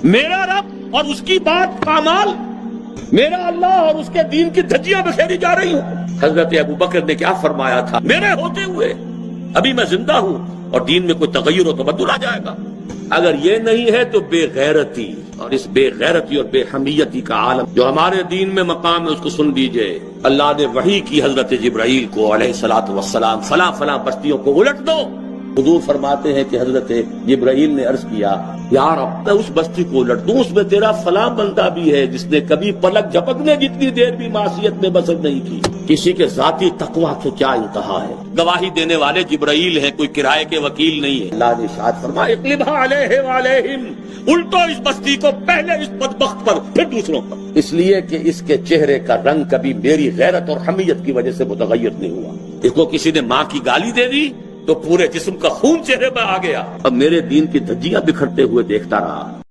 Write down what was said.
میرا رب اور اس کی بات پامال، میرا اللہ اور اس کے دین کی دھجیاں بکھیری جا رہی ہوں۔ حضرت ابو بکر نے کیا فرمایا تھا؟ میرے ہوتے ہوئے ابھی میں زندہ ہوں اور دین میں کوئی تغیر و تبدل آ جائے گا۔ اگر یہ نہیں ہے تو بے غیرتی، اور اس بے غیرتی اور بے حمیتی کا عالم جو ہمارے دین میں مقام ہے اس کو سن لیجئے۔ اللہ نے وحی کی حضرت جبرائیل کو علیہ الصلوۃ والسلام، فلاں فلاں بستیوں کو الٹ دو۔ حضور فرماتے ہیں کہ حضرت جبرائیل نے عرض کیا یا رب میں اس بستی کو الٹ دوں، اس میں تیرا فلاں بندہ بھی ہے جس نے کبھی پلک جھپکنے جتنی دیر بھی معصیت میں بسر نہیں کی۔ کسی کے ذاتی تقویٰ تو کیا انتہا ہے۔ گواہی دینے والے جبرائیل ہیں، کوئی کرائے کے وکیل نہیں ہے۔ اللہ نے ارشاد فرمایا اقلبھا علیہ وعلیہم، الٹو اس بستی کو، پہلے اس بدبخت پر پھر دوسروں پر، اس لیے کہ اس کے چہرے کا رنگ کبھی میری غیرت اور حمیت کی وجہ سے متغیر نہیں ہوا۔ اس کو کسی نے ماں کی گالی دے دی تو پورے جسم کا خون چہرے پر آ گیا، اب میرے دین کی دھجیاں بکھرتے ہوئے دیکھتا رہا۔